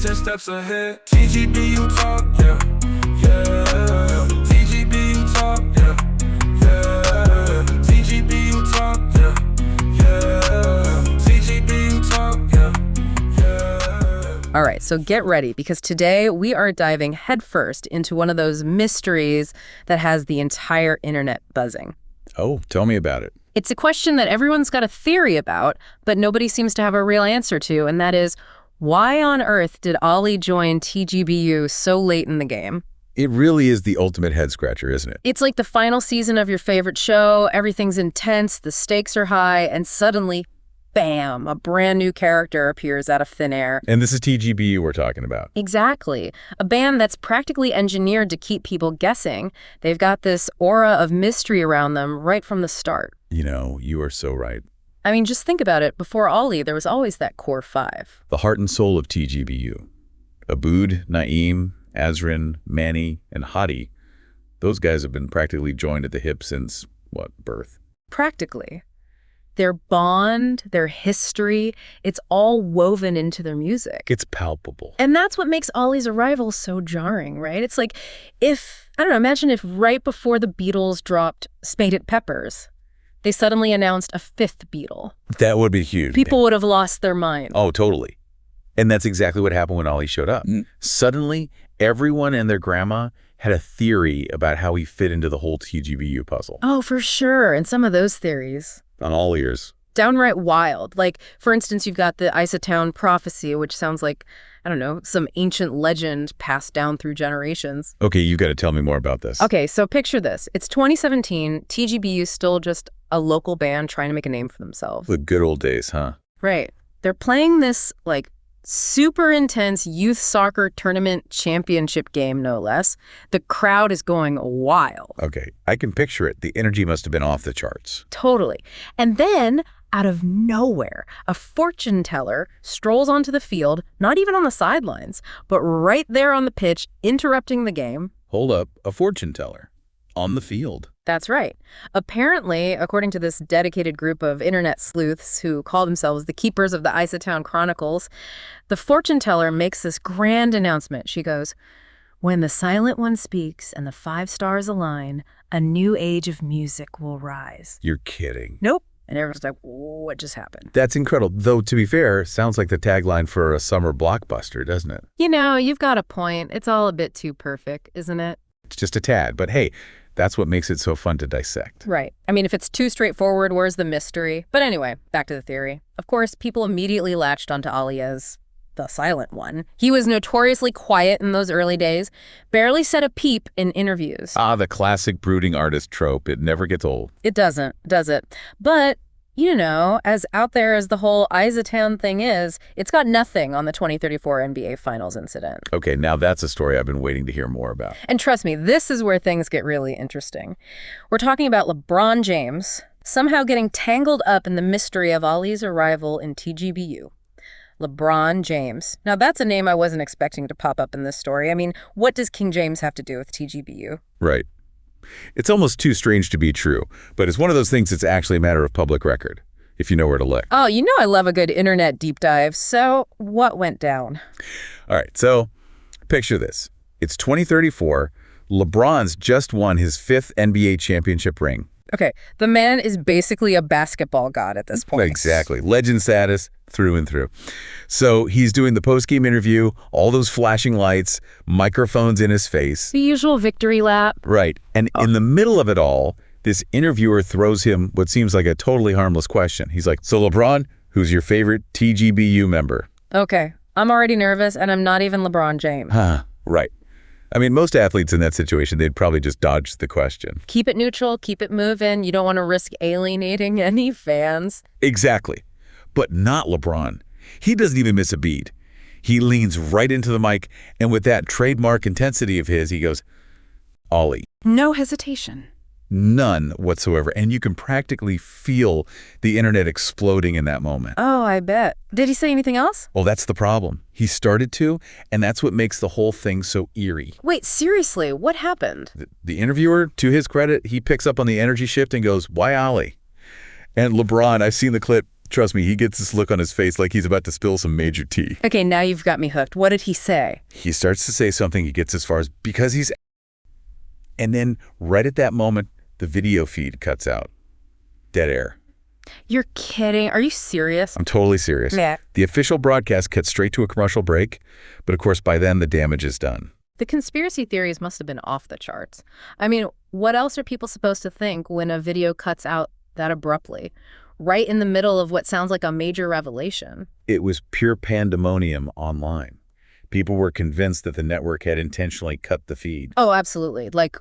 10 steps ahead. TGBU talk, yeah, yeah. TGBU talk, yeah, yeah. TGBU talk, yeah, yeah. TGBU talk, yeah, yeah. All right, so get ready, because today we are diving headfirst into one of those mysteries that has the entire internet buzzing. Oh, tell me about it. It's a question that everyone's got a theory about, but nobody seems to have a real answer to, and that is, why on earth did Ollie join TGBU so late in the game? It really is the ultimate head-scratcher, isn't it? It's like the final season of your favorite show, everything's intense, the stakes are high, and suddenly, bam, a brand new character appears out of thin air. And this is TGBU we're talking about. Exactly. A band that's practically engineered to keep people guessing. They've got this aura of mystery around them right from the start. You know, you are so right. I mean, just think about it. Before Ollie, there was always that core five. The heart and soul of TGBU. Abood, Naeem, Azrin, Manny, and Hadi. Those guys have been practically joined at the hip since, what, birth? Practically. Their bond, their history, it's all woven into their music. It's palpable. And that's what makes Ollie's arrival so jarring, right? It's like imagine if right before the Beatles dropped Spade It Peppers, they suddenly announced a fifth Beatle. That would be huge. People would have lost their mind. Oh, totally. And that's exactly what happened when Ollie showed up. Suddenly, everyone and their grandma had a theory about how he fit into the whole TGBU puzzle. Oh, for sure. And some of those theories, On all ears. downright wild. Like, for instance, you've got the Isatown prophecy, which sounds like, I don't know, some ancient legend passed down through generations. Okay, you got to tell me more about this. Okay, so picture this. It's 2017. TGBU still just a local band trying to make a name for themselves. The good old days, huh? Right. They're playing this, like, super intense youth soccer tournament championship game, no less. The crowd is going wild. Okay, I can picture it. The energy must have been off the charts. Totally. And then, out of nowhere, a fortune teller strolls onto the field, not even on the sidelines, but right there on the pitch, interrupting the game. Hold up, a fortune teller on the field. That's right. Apparently, according to this dedicated group of internet sleuths who call themselves the keepers of the Isatown Chronicles, the fortune teller makes this grand announcement. She goes, "When the silent one speaks and the 5 stars align, a new age of music will rise." You're kidding. Nope. And everyone's like, what just happened? That's incredible. Though, to be fair, sounds like the tagline for a summer blockbuster, doesn't it? You know, you've got a point. It's all a bit too perfect, isn't it? It's just a tad. But hey, that's what makes it so fun to dissect. Right. I mean, if it's too straightforward, where's the mystery? But anyway, back to the theory. Of course, people immediately latched onto Ollie as the silent one. He was notoriously quiet in those early days, barely said a peep in interviews. Ah, the classic brooding artist trope. It never gets old. It doesn't, does it? But, you know, as out there as the whole Isatown thing is, it's got nothing on the 2034 NBA Finals incident. Okay, now that's a story I've been waiting to hear more about. And trust me, this is where things get really interesting. We're talking about LeBron James somehow getting tangled up in the mystery of Ollie's arrival in TGBU. LeBron James. Now, that's a name I wasn't expecting to pop up in this story. I mean, what does King James have to do with TGBU? Right. It's almost too strange to be true, but it's one of those things that's actually a matter of public record, if you know where to look. Oh, you know I love a good internet deep dive. So what went down? All right, so picture this. It's 2034. LeBron's just won his 5th NBA championship ring. Okay, the man is basically a basketball god at this point. Exactly. Legend status through and through. So he's doing the post-game interview, all those flashing lights, microphones in his face. The usual victory lap. Right. And in the middle of it all, this interviewer throws him what seems like a totally harmless question. He's like, "So LeBron, who's your favorite TGBU member?" Okay, I'm already nervous, and I'm not even LeBron James. Right. I mean, most athletes in that situation, they'd probably just dodge the question. Keep it neutral, keep it moving. You don't want to risk alienating any fans. Exactly. But not LeBron. He doesn't even miss a beat. He leans right into the mic, and with that trademark intensity of his, he goes, "Ollie." No hesitation. None whatsoever. And you can practically feel the internet exploding in that moment. Oh, I bet. Did he say anything else? Well, that's the problem. He started to, and that's what makes the whole thing so eerie. Wait, seriously, what happened? The interviewer, to his credit, he picks up on the energy shift and goes, "Why Ollie?" And LeBron, I've seen the clip, Trust me, he gets this look on his face like he's about to spill some major tea. Okay, now you've got me hooked. What did he say? He starts to say something. He gets as far as, because he's... And then right at that moment, the video feed cuts out. Dead air. You're kidding. Are you serious? I'm totally serious. Yeah. The official broadcast cuts straight to a commercial break, but of course by then the damage is done. The conspiracy theories must have been off the charts. I mean, what else are people supposed to think when a video cuts out that abruptly? Right in the middle of what sounds like a major revelation. It was pure pandemonium online. People were convinced that the network had intentionally cut the feed. Oh, absolutely. Like,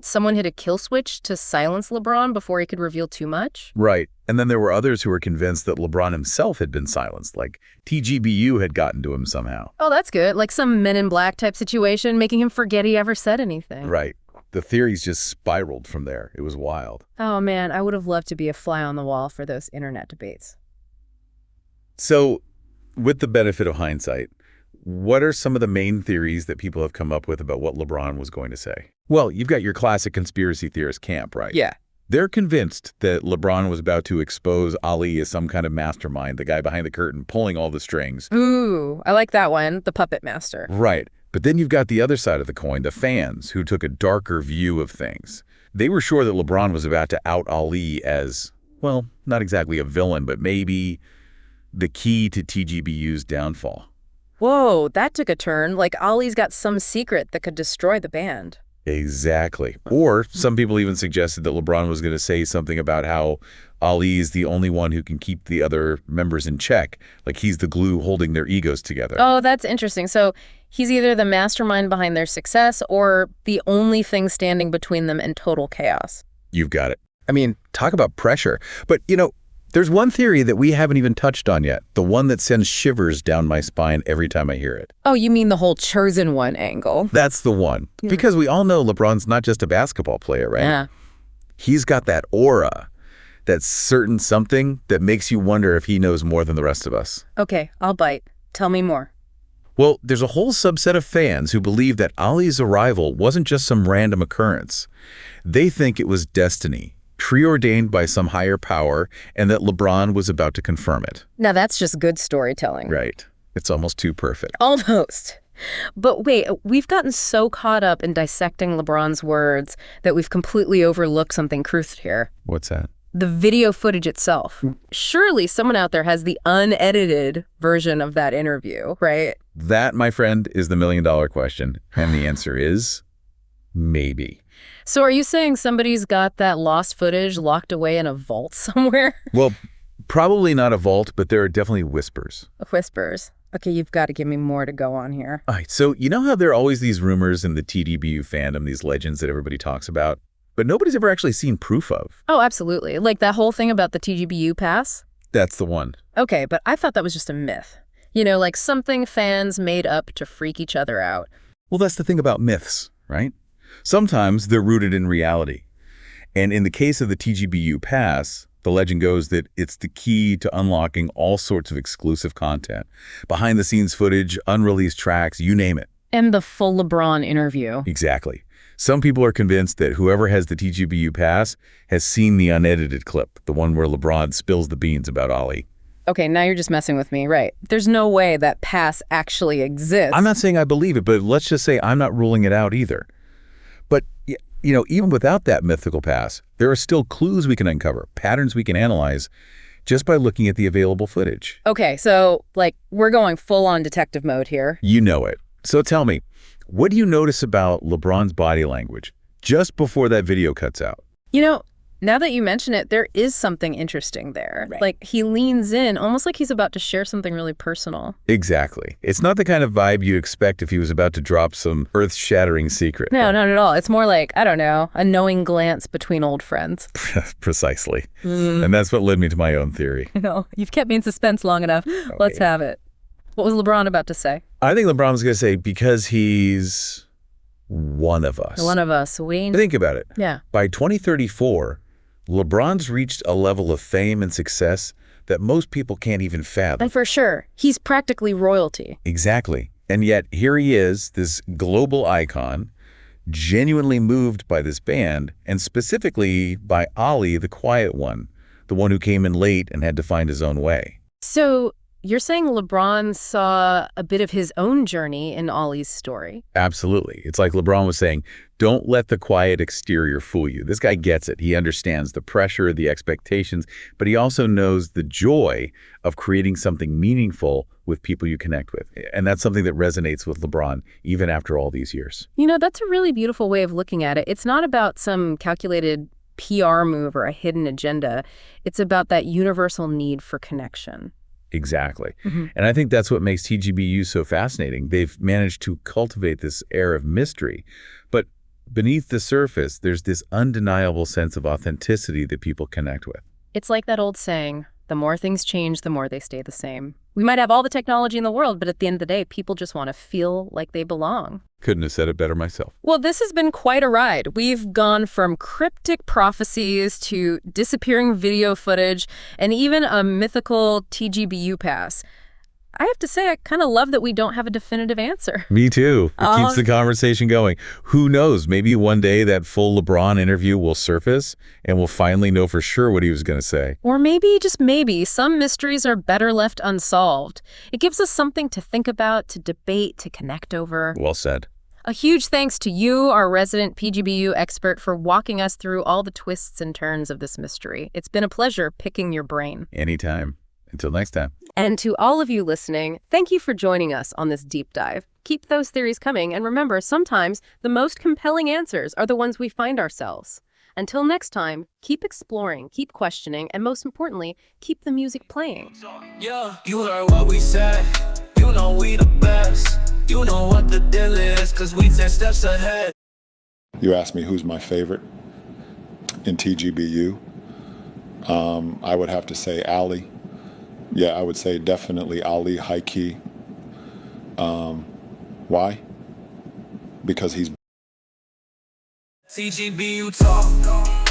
someone hit a kill switch to silence LeBron before he could reveal too much? Right. And then there were others who were convinced that LeBron himself had been silenced, like TGBU had gotten to him somehow. Oh, that's good. Like some Men in Black type situation, making him forget he ever said anything. Right. The theories just spiraled from there. It was wild. Oh, man, I would have loved to be a fly on the wall for those internet debates. So, with the benefit of hindsight, what are some of the main theories that people have come up with about what LeBron was going to say? Well, you've got your classic conspiracy theorist camp, right? Yeah. They're convinced that LeBron was about to expose Ali as some kind of mastermind, the guy behind the curtain pulling all the strings. Ooh, I like that one, the puppet master. Right. But then you've got the other side of the coin, the fans, who took a darker view of things. They were sure that LeBron was about to out Ali as, well, not exactly a villain, but maybe the key to TGBU's downfall. Whoa, that took a turn. Like Ali's got some secret that could destroy the band. Exactly. Or some people even suggested that LeBron was going to say something about how Ali is the only one who can keep the other members in check. Like he's the glue holding their egos together. Oh, that's interesting. So he's either the mastermind behind their success or the only thing standing between them and total chaos. You've got it. I mean, talk about pressure. But, there's one theory that we haven't even touched on yet, the one that sends shivers down my spine every time I hear it. Oh, you mean the whole chosen one angle? That's the one. Yeah. Because we all know LeBron's not just a basketball player, right? Yeah. He's got that aura, that certain something that makes you wonder if he knows more than the rest of us. Okay, I'll bite. Tell me more. Well, there's a whole subset of fans who believe that Ali's arrival wasn't just some random occurrence. They think it was destiny, preordained by some higher power, and that LeBron was about to confirm it. Now that's just good storytelling. Right. It's almost too perfect. Almost. But wait, we've gotten so caught up in dissecting LeBron's words that we've completely overlooked something crucial here. What's that? The video footage itself. Surely someone out there has the unedited version of that interview, right? That, my friend, is the million-dollar question. And the answer is maybe. So are you saying somebody's got that lost footage locked away in a vault somewhere? Well, probably not a vault, but there are definitely whispers. Whispers. Okay, you've got to give me more to go on here. All right, so you know how there are always these rumors in the TGBU fandom, these legends that everybody talks about, but nobody's ever actually seen proof of? Oh, absolutely. Like that whole thing about the TGBU pass? That's the one. Okay, but I thought that was just a myth. Like something fans made up to freak each other out. Well, that's the thing about myths, right? Sometimes they're rooted in reality. And in the case of the TGBU pass, the legend goes that it's the key to unlocking all sorts of exclusive content. Behind-the-scenes footage, unreleased tracks, you name it. And the full LeBron interview. Exactly. Some people are convinced that whoever has the TGBU pass has seen the unedited clip, the one where LeBron spills the beans about Ali. Okay, now you're just messing with me, right? There's no way that pass actually exists. I'm not saying I believe it, but let's just say I'm not ruling it out either. But, even without that mythical pass, there are still clues we can uncover, patterns we can analyze, just by looking at the available footage. Okay, so, we're going full-on detective mode here. You know it. So tell me, what do you notice about LeBron's body language just before that video cuts out? Now that you mention it, there is something interesting there. Right. He leans in, almost like he's about to share something really personal. Exactly. It's not the kind of vibe you'd expect if he was about to drop some earth-shattering secret. No, not at all. It's more like, I don't know, a knowing glance between old friends. Precisely. And that's what led me to my own theory. You've kept me in suspense long enough. Okay. Let's have it. What was LeBron about to say? I think LeBron was going to say, because he's one of us. One of us. Think about it. Yeah. By 2034, LeBron's reached a level of fame and success that most people can't even fathom. And for sure, he's practically royalty. Exactly. And yet here he is, this global icon, genuinely moved by this band, and specifically by Ali, the quiet one, the one who came in late and had to find his own way. So you're saying LeBron saw a bit of his own journey in Ollie's story? Absolutely. It's like LeBron was saying, don't let the quiet exterior fool you. This guy gets it. He understands the pressure, the expectations, but he also knows the joy of creating something meaningful with people you connect with. And that's something that resonates with LeBron even after all these years. You know, that's a really beautiful way of looking at it. It's not about some calculated PR move or a hidden agenda. It's about that universal need for connection. Exactly. And I think that's what makes TGBU so fascinating. They've managed to cultivate this air of mystery, but beneath the surface, there's this undeniable sense of authenticity that people connect with. It's like that old saying, the more things change, the more they stay the same. We might have all the technology in the world, but at the end of the day, people just want to feel like they belong. Couldn't have said it better myself. Well, this has been quite a ride. We've gone from cryptic prophecies to disappearing video footage and even a mythical TGBU pass. I have to say, I kind of love that we don't have a definitive answer. Me too. It keeps the conversation going. Who knows? Maybe one day that full LeBron interview will surface and we'll finally know for sure what he was going to say. Or maybe, just maybe, some mysteries are better left unsolved. It gives us something to think about, to debate, to connect over. Well said. A huge thanks to you, our resident TGBU expert, for walking us through all the twists and turns of this mystery. It's been a pleasure picking your brain. Anytime. Until next time. And to all of you listening, thank you for joining us on this deep dive. Keep those theories coming, and remember, sometimes the most compelling answers are the ones we find ourselves. Until next time, keep exploring, keep questioning, and most importantly, keep the music playing. Yeah, you heard what we said. You know we the best. You know what the deal is, cause we 10 steps ahead. You asked me who's my favorite in TGBU. I would have to say Ali. Yeah, I would say definitely Ali, high key. Why? Because he's TGBU talk.